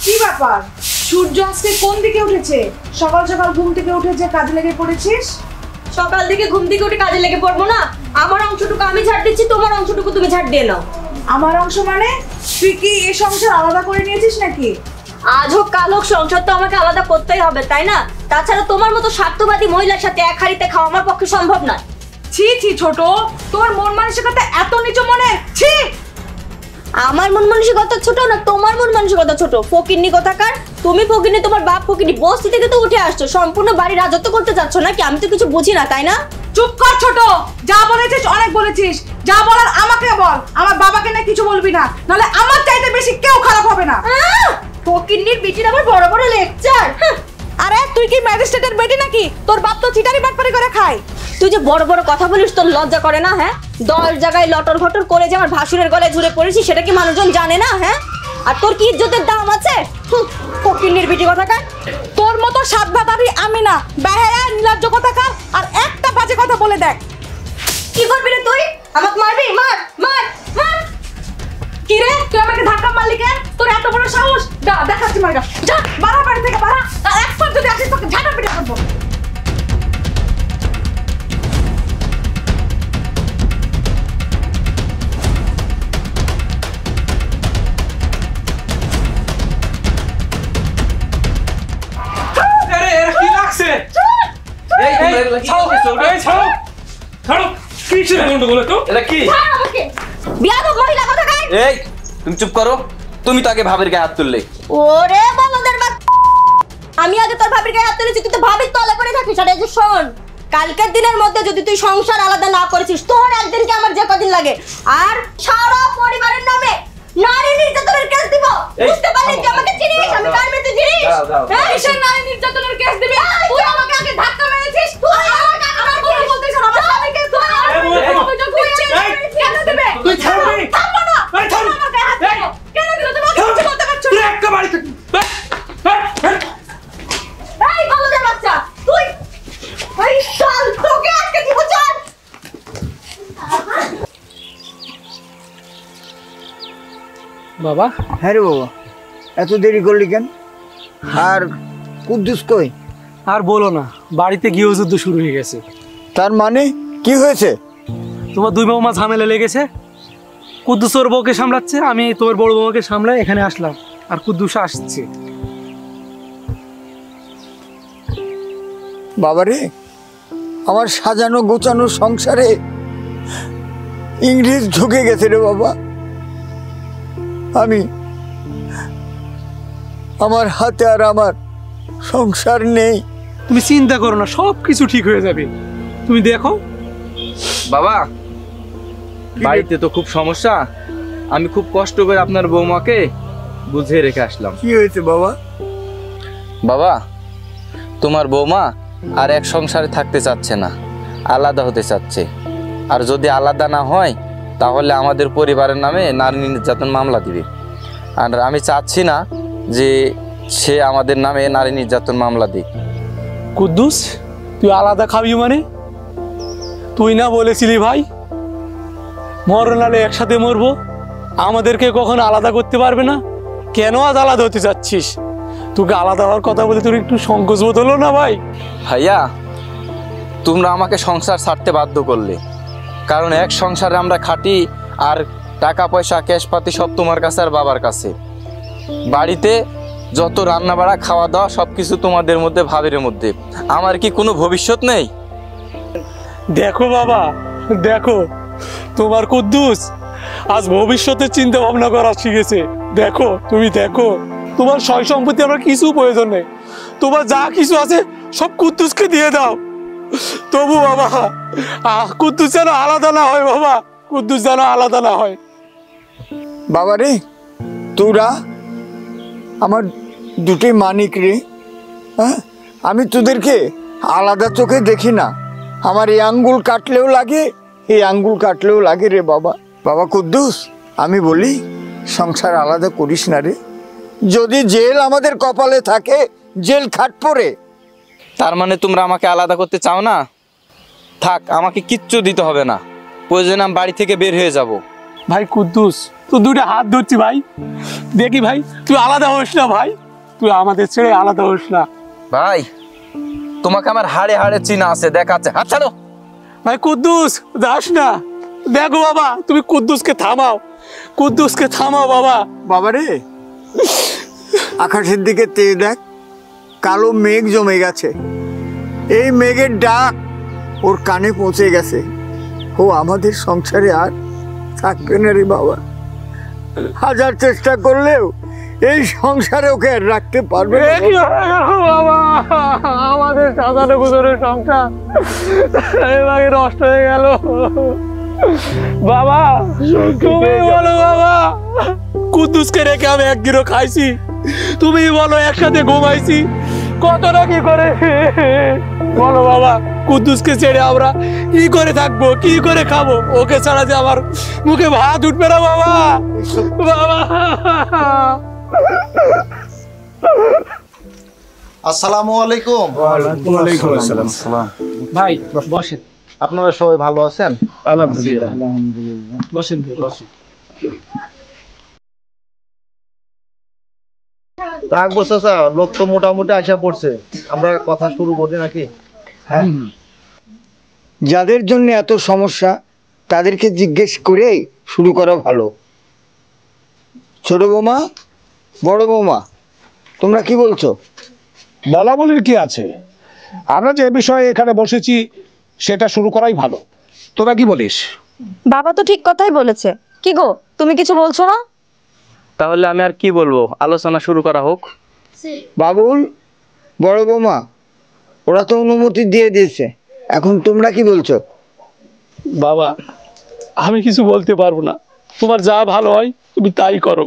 Speaker 2: কি ব্যাপার, সূর্য আজকে কোন দিকে উঠেছে? সকাল সকাল ঘুম থেকে উঠেছে, কাজে লেগে পড়েছিস?
Speaker 1: সকাল থেকে ঘুম থেকে উঠে কাজে লেগে পড়বো না? আমার অংশটুকু আমি ছাড় দিচ্ছি, তোমার অংশটুকু তুমি ছাড় দিয়ে নাও।
Speaker 2: আমার অংশ মানে? তুই কি এই সংসার আলাদা করে নিয়েছিস নাকি?
Speaker 1: আজ হোক কাল হোক সংসার তো আমাকে আলাদা করতেই হবে, তাই না? তাছাড়া তোমার মতো স্বার্থবাদী মহিলার সাথে এক হাঁড়িতে খাওয়া আমার পক্ষে সম্ভব নয়।
Speaker 2: ছি ছি ছোট, তোর মন মানসিকতা এত নিচু মনে? ছি!
Speaker 1: আমার মন মানসিকতা ছোট না তোমার মন মানসিকতা ছোট? ফকিন্নি কোথাকার তুমি, ফকিন্নি তোমার বাপ ফকিন্নি, বস্তি থেকে তো উঠে আসছো, সম্পূর্ণ বাড়ি রাজত্ব করতে চাচ্ছ নাকি? আমি তো কিছু বুঝি না, তাই না?
Speaker 2: চুপ কর ছোট, যা বলেছিস অনেক বলেছিস, যা বলার আমাকে বল, আমার বাবাকে না কিছু বলবি না, নাহলে আমার চাইতে বেশি কেউ খারাপ হবে না।
Speaker 1: ফকিন্নির বিটির আবার বড় বড় লেকচার।
Speaker 2: আরে তুই কি ম্যাজিস্ট্রেটের বেটি নাকি? তোর বাপ তো চিটারি বাটপারি করে খায়।
Speaker 1: তুই যে বড় বড় কথা বলিস, তোর লজ্জা করে না? হ্যাঁ, 10 জায়গায় লটর ঘটর করে যে আমার ভাসুরের গলায় ঝুলে পড়েছি, সেটা কি মানুষজন জানে না? হ্যাঁ, আর তোর কি ইজ্জতের দাম আছে? ফকিন্নির বিটি কোথাকার।
Speaker 2: তোর মতো সাত ভাতারি আমি না, বেহায়া নির্লজ্জ কোথাকার। আর একটা বাজে কথা বলে দেখ।
Speaker 1: কি করবি রে তুই? আমাকে মারবি? মার মার মার।
Speaker 2: কি রে, তুই আমাকে ধাক্কা মারলি কেন? তোর এত বড় সাহস? দেখাচ্ছি মারগা, যা বাড়া বাড়ি থেকে বাড়া, আর একবার যদি আসিস তোকে ঝাঁটা পিটা করবো।
Speaker 3: আরে এর কি লাগছে?
Speaker 7: এই তোমরা এগুলা কি করতেছো?
Speaker 3: এই ছাড়ো, ছাড়ো, কিসের গন্ডগোল তো?
Speaker 7: এটা কি?
Speaker 1: ছাড় আমাকে, বিয়াদব মহিলা কোথাকার।
Speaker 7: এই তুমি চুপ করো, তুমি তো আগে ভাবের গায়ে হাত তুললে।
Speaker 1: ওরে বলদের বাপ, আমি আগে তোর ভাবির গায়ে হাত তুলেছি, তুই তো ভাবির তলে করে থাকিস। আর এই যে শোন, কালকের দিনের মধ্যে যদি তুই সংসার আলাদা না করেছিস, তোর একদিনকে আমার যে কদিন লাগে, আর সারা পরিবারের নামে নারী নির্যাতনের কেস দিব। বুঝতে পারলি? তুই আমাকে চিনিস, আমি কার মেয়ে তুই চিনিস? হ্যাঁ,
Speaker 2: কিসের নারী নির্যাতনের কেস দিবি? তুই আমাকে আগে ধাক্কা মেরেছিস, তুই আমাকে আমার কথা বলতেছ না, আমার স্বামীকে তুই আমার অভিযোগ দিচ্ছিস। কেন দিবে?
Speaker 3: তুই ছাড়বি?
Speaker 2: থামবো না।
Speaker 3: এই ছাড়।
Speaker 2: আমার গায়ে হাত দিল। কেন দিল? তুমি কিছু বলতে পারছো
Speaker 3: তুই
Speaker 2: না।
Speaker 3: একটা বাড়িতে
Speaker 1: এই বলদের বাচ্চা, তুই এই শাল, তোকে আজকে দিব চল।
Speaker 3: বাবা।
Speaker 5: হ্যাঁ রে বাবা, এত দেরি করলি কেন? আর কুদ্দুস কই?
Speaker 3: আর বলো না, বাড়িতে গৃহযুদ্ধ শুরু হয়ে গেছে।
Speaker 5: তার মানে কি হয়েছে?
Speaker 3: তোমার দুই বৌমা ঝামেলা লেগেছে, কুদ্দুস ওর বউকে সামলাচ্ছে, আমি তোর বড় বউকে সামলাই এখানে আসলাম, আর কুদ্দুস আসছে।
Speaker 5: বাবারে, আমার সাজানো গোছানো সংসারে ইংরেজ ঢুকে গেছে রে বাবা। আমার হাতে আর আমার সংসার নেই।
Speaker 3: তুমি চিন্তা করো না, সব কিছু ঠিক হয়ে যাবে, তুমি দেখো।
Speaker 7: বাবা, বাড়িতে তো খুব সমস্যা, আমি খুব কষ্ট করে আপনার বৌমাকে বুঝিয়ে রেখে আসলাম।
Speaker 5: কি হয়েছে বাবা?
Speaker 7: বাবা, তোমার বৌমা আর এক সংসারে থাকতে চাচ্ছে না, আলাদা হতে চাচ্ছে। আর যদি আলাদা না হয় তাহলে আমাদের পরিবারের নামে নারী নির্যাতন মামলা দিবে। আর আমি চাচ্ছি না যে সে আমাদের নামে নারী নির্যাতন মামলা দিক।
Speaker 3: কুদ্দুস, তুই আলাদা খাবি মানে? তুই না বলেছিলি ভাই মরণালে একসাথে মরবো, আমাদেরকে কখনো আলাদা করতে পারবে না? কেন আজ আলাদা হতে চাচ্ছিস? তোকে আলাদা হওয়ার কথা বলে তোর একটু সংকোচ বোধ হলো না ভাই?
Speaker 7: ভাইয়া, তোমরা আমাকে সংসার ছাড়তে বাধ্য করলে, কারণ এক সংসারে আমরা খাটি, আর টাকা পয়সা ক্যাশপাতি সব তোমার কাছে আর বাবার কাছে। বাড়িতে যত রান্না বাড়া খাওয়া দাওয়া সবকিছু তোমাদের মধ্যে, ভাবের মধ্যে। আমার কি কোনো ভবিষ্যৎ নেই?
Speaker 3: দেখো বাবা, দেখো তোমার কুদ্দুস আজ ভবিষ্যতের চিন্তা ভাবনা করা শিখেছে। দেখো, তুমি দেখো, তোমার সয় সম্পত্তি আমার কিছু প্রয়োজন নেই, তোমার যা কিছু আছে সব কুদ্দুসকে দিয়ে দাও। তবু বাবা, কুদ্দুস যেন আলাদা না হয় বাবা, কুদ্দুস যেন আলাদা না হয়।
Speaker 5: বাবারে, তোরা আমার দুটি মানিক রে। হ্যাঁ, আমি তোদেরকে আলাদা চোখে দেখি না। আমার এই আঙ্গুল কাটলেও লাগে, এই আঙ্গুল কাটলেও লাগে রে বাবা। বাবা কুদ্দুস, আমি বলি সংসার আলাদা করিস না রে। যদি জেল আমাদের কপালে থাকে, জেল খাটবো রে।
Speaker 7: তার মানে তোমরা আমাকে আলাদা করতে চাও না? থাক, আমাকে কিচ্ছু দিতে হবে না, প্রয়োজনে আমি বাড়ি থেকে বের হয়ে যাব।
Speaker 3: ভাই কুদ্দুস, তুই দুটো হাত ধরছি ভাই, দেখি ভাই তুই আলাদা হোস না ভাই, তুই আমাদের ছেড়ে আলাদা হোস না
Speaker 7: ভাই। তোমাকে আমার হাড়ে হাড়ে চিনা আছে, দেখাচ্ছে। হাত ছাড়ো
Speaker 3: ভাই। কুদ্দুস যাস না, দেখো বাবা, তুমি কুদ্দুসকে থামাও, কুদ্দুসকে থামাও বাবা।
Speaker 5: বাবারে, আকাশের দিকে তেয়ে দেখ, কালো মেঘ জমে গেছে। এই মেঘের ডাক ওর কানে পৌঁছে গেছে। ও আমাদের সংসারে আর থাকবে না রে বাবা। হাজার চেষ্টা করলেও এই সংসারে ওকে আর রাখতে পারবে না
Speaker 3: বাবা। আমাদের সাজানো গুজরের সংসার এভাবে নষ্ট হয়ে গেল বাবা। তুমি বলো বাবা, কুদ্দুসকে রেখে আমি এক গিরো খাইছি, তুমি বলো একসাথে ঘুমাইছি, কতটা কি করে বলো বাবা। কুদ্দুসকে ছেড়ে আমরা কি করে থাকবো, কি করে খাবো? ওকে ছাড়া যে আমার মুখে ভাত উঠবে না বাবা। বাবা,
Speaker 8: আসসালামু আলাইকুম।
Speaker 6: ওয়ালাইকুম আসসালাম।
Speaker 3: ভাই বসেন।
Speaker 8: আপনারা সবাই ভালো আছেন?
Speaker 6: আলহামদুলিল্লাহ।
Speaker 3: বসেন বসেন।
Speaker 8: রাখবো চাচা, লোক তো মোটামুটি আশা পড়ছে, আমরা কথা শুরু করি নাকি?
Speaker 5: হ্যাঁ, যাদের জন্য এত সমস্যা তাদেরকে জিজ্ঞেস করে শুরু করা ভালো। ছোট বৌমা, বড় বৌমা, তোমরা কি বলছো?
Speaker 6: বলা বলির কি আছে, আমরা যে বিষয়ে এখানে বসেছি সেটা শুরু করাই ভালো। তোরা কি বলিস?
Speaker 1: বাবা তো ঠিক কথাই বলেছে। কি গো, তুমি কিছু বলছো না?
Speaker 7: তাহলে আমি আর কি বলবো, আলোচনা শুরু করা হোক।
Speaker 5: বাবুল, বড় বৌমা, ওরা তো অনুমতি দিয়ে দিয়েছে, এখন তোমরা কি বলছো?
Speaker 3: বাবা, আমি কিছু বলতে পারবো না, তোমার যা ভালো হয় তুমি তাই করো,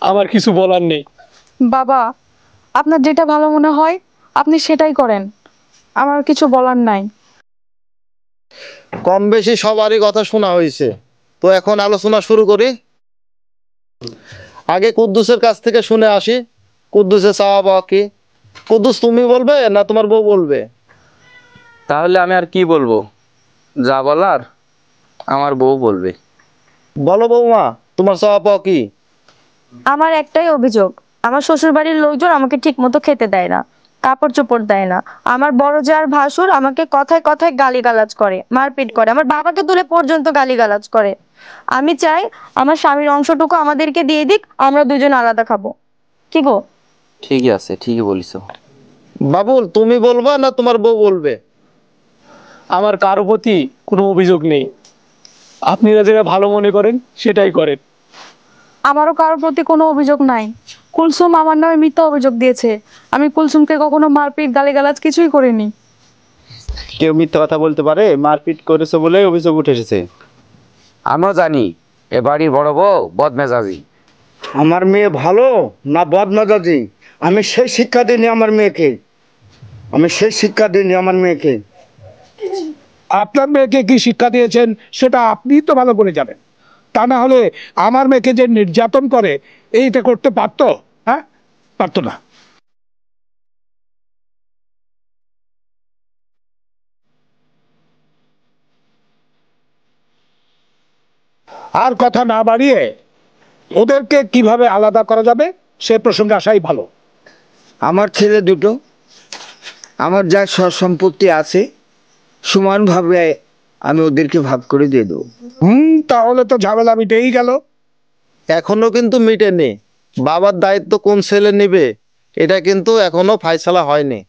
Speaker 3: আমার কিছু বলার নেই।
Speaker 2: বাবা, আপনার যেটা ভালো মনে হয় আপনি সেটাই করেন, আমার কিছু বলার নাই।
Speaker 8: কম বেশি সবারই কথা শোনা হয়েছে, তো এখন আলোচনা শুরু করি। আগে কুদ্দুসের কাছ থেকে শুনে আসি, কুদ্দুসের চাওয়া পাওয়া কি। কুদ্দুস, তুমি বলবে না তোমার বউ বলবে?
Speaker 7: তাহলে আমি আর কি বলবো, যা বলার আমার বউ বলবে।
Speaker 8: বলো বৌমা, তোমার চাওয়া পাওয়া কি?
Speaker 1: আমার একটাই অভিযোগ, আমার শ্বশুর বাড়ির লোকজন আমাকে ঠিক মতো খেতে দেয় না, কাপড় চোপড় দেয় না। আমার বড় জার ভাসুর আমাকে কথায় কথায় গালিগালাজ করে, মারপিট করে, আমার বাবাকে তুলে পর্যন্ত গালিগালাজ করে। আমি চাই আমার স্বামীর অংশটুকু আমাদেরকে দিয়ে দিক, আমরা দুজন আলাদা খাবো। কি গো?
Speaker 7: ঠিকই আছে, ঠিকই বলিছো।
Speaker 8: বাবুল, তুমি বলবা না তোমার বউ বলবে?
Speaker 3: আমার কারো প্রতি কোনো অভিযোগ নেই, আপনারা যেটা ভালো মনে করেন সেটাই করেন।
Speaker 2: আমারও কারোর প্রতি কোনো অভিযোগ নাই। কুলসুম আমার নামে মিথ্যা অভিযোগ দিয়েছে। আমি কুলসুমকে কখনো মারপিট গালিগালাজ কিছুই করিনি।
Speaker 7: কেউ মিথ্যা কথা বলতে পারে? মারপিট করেছে বলে অভিযোগ উঠে এসেছে।
Speaker 4: আমিও জানি এ বাড়ির বড় বউ বদমেজাজি।
Speaker 5: আমার মেয়ে ভালো না বদমেজাজি, আমি সেই শিক্ষা দিইনি আমার মেয়েকে, আমি সেই শিক্ষা দিইনি আমার মেয়েকে।
Speaker 6: আপনার মেয়েকে কি শিক্ষা দিয়েছেন সেটা আপনিই তো ভালো করে জানেন। তা না হলে আমার মেয়েকে যে নির্যাতন করে এইটা করতে পারতো? হ্যাঁ, পারতো না। আর কথা না বাড়িয়ে ওদেরকে কিভাবে আলাদা করা যাবে সে প্রসঙ্গে আসাই ভালো।
Speaker 5: আমার ছেলে দুটো, আমার যা সম্পত্তি আছে সমানভাবে আমি ওদেরকে ভাগ করে দিয়ে দেবো।
Speaker 6: তাহলে তো ঝামেলা মিটেই গেল।
Speaker 8: এখনো কিন্তু মিটেনি। বাবার দায়িত্ব কোন ছেলে নেবে এটা কিন্তু এখনো ফাইসালা হয়নি।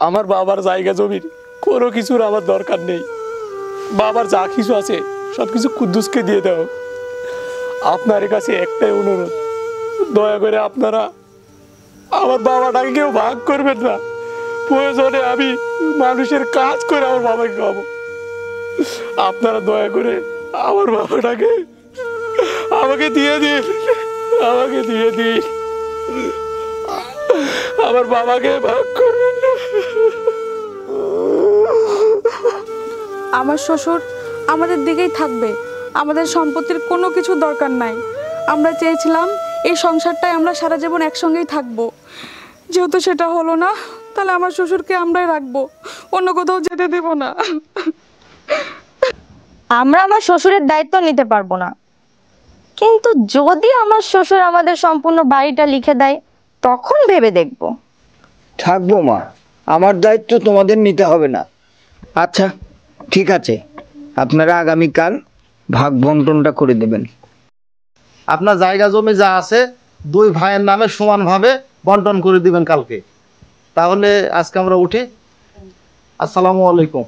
Speaker 3: আমার বাবার জায়গা জমির কোনো কিছুর আমার দরকার নেই, বাবার যা কিছু আছে সব কিছু কুদ্দুসকে দিয়ে দাও। আপনার কাছে একটাই অনুরোধ, দয়া করে আপনারা আমার বাবাটাকে কেউ ভাগ করবেন না। প্রয়োজনে আমি মানুষের কাজ করে আমার বাবাকে খাবো। আপনারা দয়া করে আমার বাবাটাকে আমাকে দিয়ে দিন, আমাকে দিয়ে দিন। আমার বাবাকে ভাগ করবেন না।
Speaker 2: আমার শ্বশুর আমাদের দিকেই থাকবে, আমাদের সম্পত্তির কোনো কিছু দরকার নাই। আমরা চেয়েছিলাম এই সংসারটাই আমরা সারা জীবন একসঙ্গেই থাকবো, যেহেতু সেটা হলো না তাহলে আমার শ্বশুরকে আমরাই রাখবো, অন্য কোথাও যেতে দেব না।
Speaker 1: আমরা আমার শ্বশুরের দায়িত্ব নিতে পারবো না, কিন্তু যদি আমার শ্বশুর আমাদের সম্পূর্ণ বাড়িটা লিখে দেয় তখন ভেবে দেখবো।
Speaker 5: থাকবো মা, আমার দায়িত্ব তোমাদের নিতে হবে না। আচ্ছা ঠিক আছে, আপনারা আগামীকাল ভাগ বন্টনটা করে দেবেন।
Speaker 8: আপনার জায়গা জমি যা আছে দুই ভাইয়ের নামে সমানভাবে বন্টন করে দিবেন কালকে। তাহলে আজকে আমরা উঠি। আসসালামু আলাইকুম।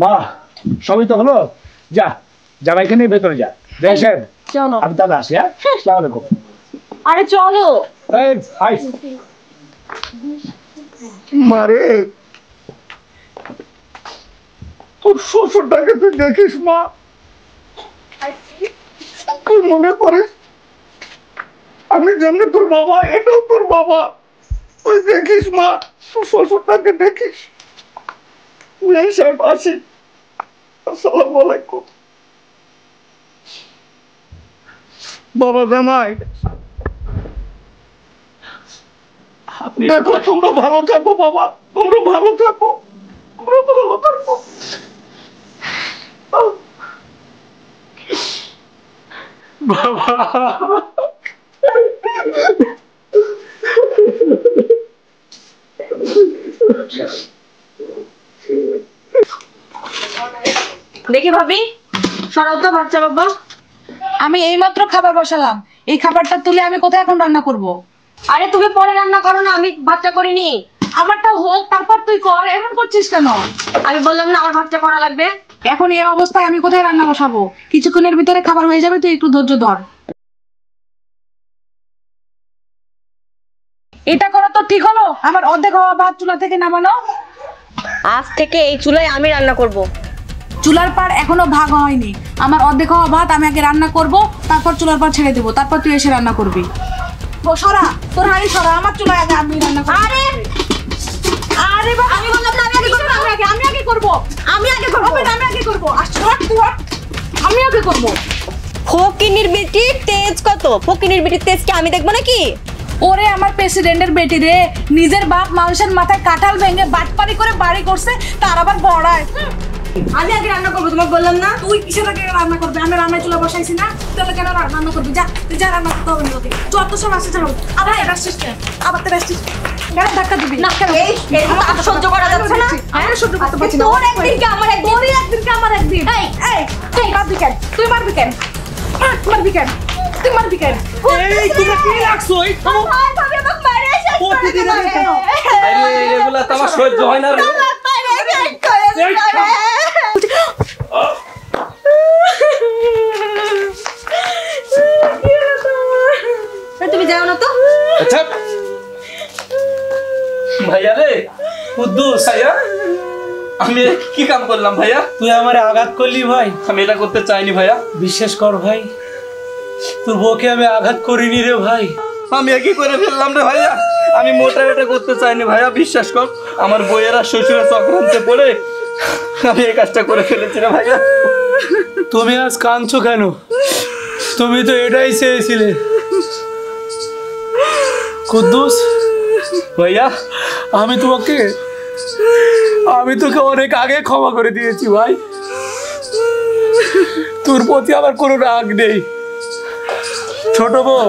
Speaker 6: মা, সবই তো হলো। যা জামাইকে নিয়ে ভেতরে যা। জয় সাহেব,
Speaker 1: চলো।
Speaker 6: আমি তাহলে আসি। হ্যাঁ, আসসালামু আলাইকুম।
Speaker 1: আরে চলো।
Speaker 6: এই, হাই।
Speaker 5: মারে, তোর শ্বশুরটাকে তুই দেখিস মা, তুই মনে করে আমি যেমনি তোর বাবা এটাও তোর বাবা, তুই দেখিস মা, তোর শ্বশুরটাকে দেখিস। এই সাহেব আসি। আসসালামু আলাইকুম। বাবা জামাই, দেখো তোমরা ভালো থাকো বাবা, তোমরা ভালো থাকো, তোমরা ভালো থাকো। বাবা,
Speaker 1: দেখি ভাবি, সরাও তো বাচ্চা বাবা।
Speaker 2: আমি এইমাত্র খাবার বসালাম, এই খাবারটা তুলে আমি কোথায় এখন রান্না করব?
Speaker 1: আরে তুমি পরে রান্না করো না, আমি ভাতটা করিনি।
Speaker 2: আমারটা হোক তারপর তুই কর, এমন করছিস কেন?
Speaker 1: আমি বললাম না আমার ভাতটা করা লাগবে।
Speaker 2: এখন এই অবস্থায় আমি কোথায় রান্না বসাবো? কিছুক্ষণের ভিতরে খাবার হয়ে যাবে, তুই একটু ধৈর্য ধর। এটা করা তো ঠিক হলো? আমার অর্ধেক হওয়া ভাত চুলা থেকে নামানো।
Speaker 1: আজ থেকে এই চুলায় আমি রান্না করব।
Speaker 2: চুলার পার এখনো ভাগ হয়নি, আমার অর্ধেক হওয়া ভাত আমি আগে রান্না করব, তারপর চুলার পার ছেড়ে দেবো, তারপর তুই এসে রান্না করবি। সরা তোর হাড়ি সরা, আমার চুলায় আগে আমি রান্না করব।
Speaker 1: আরে আরে বাবা, আমি বললাম না আমি আগে করব।
Speaker 2: আমি আগে করব,
Speaker 1: আমি আগে করব।
Speaker 2: আমি আগে করব। আমি আগে করব।
Speaker 1: ফকিনির বেটির তেজ কত? ফকিনির বেটির তেজ কি আমি দেখবো নাকি?
Speaker 2: ওরে আমার প্রেসিডেন্টের বেটি রে, নিজের বাপ মানুষের মাথায় কাঁঠাল ভেঙে বাটপারি করে বাড়ি করছে, তার আবার বড়ায়।
Speaker 1: আমি আগে রান্না করবো, তোমাকে বললাম না।
Speaker 2: তুই কিসের আগে রান্না করবি? আমি রান্নায় চুলা বসাইছি না, তাহলে কেন রান্না করবি? যা তুই যা, রান্না করতে হবে না তোকে। যত সব আসছে চলো। আবার আসছিস কেন? আবার তো আসছিস। কেন ধাক্কা দিবি
Speaker 1: না কেন এই তো আর সহ্য করা যাচ্ছে না।
Speaker 2: আমরা সহ্য করতে পারছি না।
Speaker 1: তোর একদিন কে আমার একদিন,
Speaker 2: তোরই একদিন কে আমার একদিন। এই তুই মারবি কেন? তুই মারবি কেন? মারবি কেন? তুই মারবি কেন?
Speaker 3: এই তোমরা কি লাগছো? এই থামো।
Speaker 1: ভাই ভাবি আমাকে মারে শেষ করে
Speaker 3: প্রতিদিন
Speaker 1: দিল।
Speaker 3: এরকম কেন?
Speaker 7: আরে এগুলা তো আমার সহ্য হয় না রে।
Speaker 1: মারে শেষ করে দিল রে। তুমি যাও না তো।
Speaker 7: আচ্ছা ভাইয়া রে,
Speaker 3: কুদ্দুস,
Speaker 7: ভাইয়া আমি কি কাম করলাম ভাইয়া?
Speaker 3: তুই আমারে আঘাত করলি ভাই।
Speaker 7: আমি এটা করতে চাইনি ভাইয়া।
Speaker 3: বিশ্বাস কর ভাই, তোর বউকে আমি আঘাত করিনি রে ভাই।
Speaker 7: আমি কি করে ফেললাম রে ভাইয়া? আমি মোটা এটা করতে চাইনি ভাইয়া, বিশ্বাস কর। আমার বইয়েরা শ্বশুরের চক্রান্তে পড়ে আমি এই কাজটা করে ফেলেছি রে ভাইয়া।
Speaker 3: তুমি আজ কাঁদছো কেন? তুমি তো এটাই চেয়েছিলে। কুদ্দুস
Speaker 7: ভাইয়া
Speaker 3: আমি তোকে অনেক আগে ক্ষমা করে দিয়েছি ভাই। তোর প্রতি আমার কোনো রাগ নেই। ছোট বউ,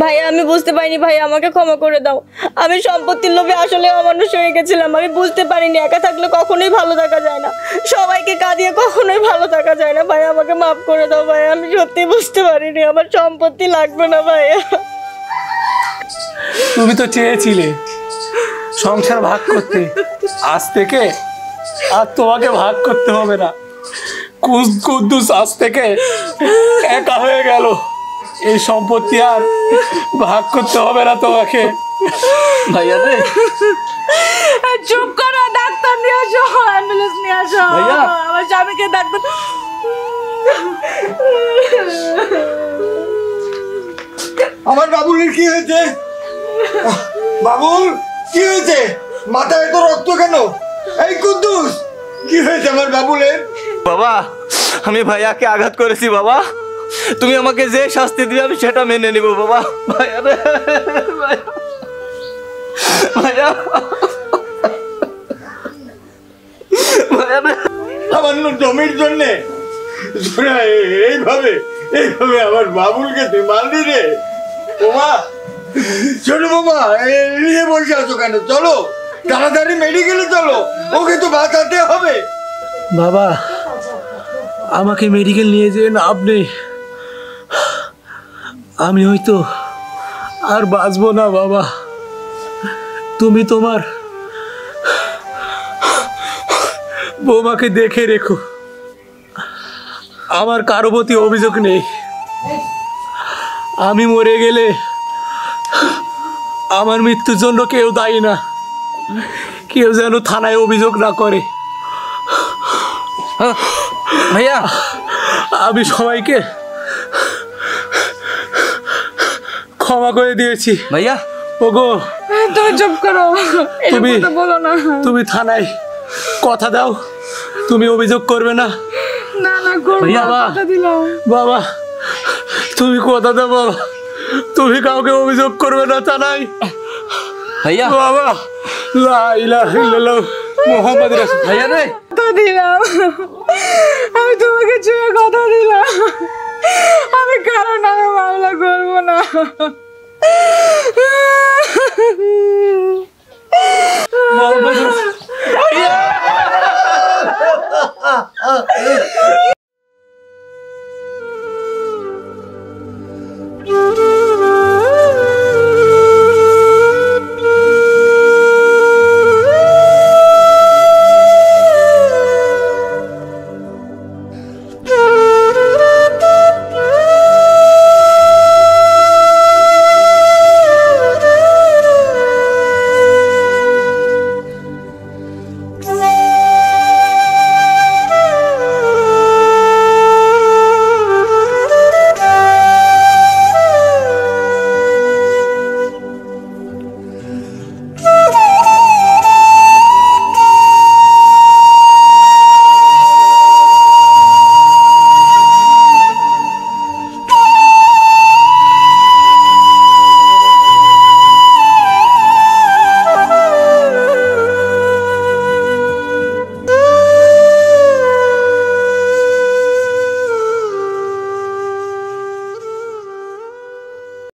Speaker 1: ভাই আমি বুঝতে পারিনি, ভাই আমাকে ক্ষমা করে দাও। আমি সম্পত্তির লোভে আসলে অমানুষ হয়ে গেছিলাম। আমি বুঝতে পারিনি একা থাকলে কখনোই ভালো থাকা যায় না, সবাইকে কাঁদিয়ে কখনোই ভালো থাকা যায় না। ভাই আমাকে মাফ করে দাও ভাই, আমি সত্যি বুঝতে পারিনি। আমার সম্পত্তি লাগবে না ভাই।
Speaker 3: তুমি তো চেয়েছিলে সংসার ভাগ করতে, আজ থেকে আর তোমাকে ভাগ করতে হবে না। কুদ্দুস আজ থেকে একা হয়ে গেল। এই সম্পত্তি আর ভাগ করতে হবে না তোমাকে।
Speaker 7: ভাইয়া রে,
Speaker 2: চুপ করো, ডাক্তার নিয়ে আসো, অ্যাম্বুলেন্স নিয়ে আসো।
Speaker 7: ভাইয়া।
Speaker 2: আমার স্বামীকে ডাক্তার।
Speaker 5: আমার বাবুলের কি হয়েছে? বাবুল কি হয়েছে? মাথায় এত রক্ত কেন? এই কুদ্দুস, কি হয়েছে আমার বাবুলের?
Speaker 7: বাবা আমি ভাইয়াকে আঘাত করেছি বাবা। তুমি আমাকে যে শাস্তি দিবে আমি সেটা মেনে নিব বাবা। ভাইয়া রে, ভাইয়া ভাইয়া রে।
Speaker 5: সামান্য জমির জন্যে তোরা এইভাবে আমার বাবুলকে তুই মারলি রে? ওমা, ছোট বোমা, নিয়ে বসে আছো কেন? চলো তাড়াতাড়ি মেডিকেলে চলো, ওকে তো বাঁচাতে হবে।
Speaker 3: বাবা আমাকে মেডিকেল নিয়ে যেয়ে লাভ নেই। আমি হয়তো আর বাঁচবো না বাবা। তুমি তোমার বৌমাকে দেখে রেখো। আমার কারো প্রতি অভিযোগ নেই। আমি মরে গেলে আমার মৃত্যুর জন্য কেউ দায়ী না। কেউ যেন থানায় অভিযোগ না করে।
Speaker 7: ভাইয়া
Speaker 3: আমি সবাইকে ক্ষমা করে দিয়েছি।
Speaker 7: ভাইয়া
Speaker 3: ওগো
Speaker 2: তুমি চুপ করো,
Speaker 3: তুমি
Speaker 2: এরকম বলো না।
Speaker 3: তুমি থানায় কথা দাও, তুমি অভিযোগ করবে না।
Speaker 2: না না করবো,
Speaker 3: ভাইয়া,
Speaker 2: কথা দিলাম।
Speaker 3: বাবা তুমি কথা দাও বাবা, তুমি কাউকে অভিযোগ করবে না থানায়।
Speaker 7: ভাইয়া
Speaker 3: বাবা লা ইলাহা ইল্লাল্লাহ মুহাম্মাদুর রাসূল।
Speaker 7: ভাইয়া রে,
Speaker 2: কথা দিলাম, আমি তোমাকে ছুঁয়ে কথা দিলাম, আমি কারো নামে মামলা করবো না।
Speaker 3: মুহাম্মাদুর রাসূল।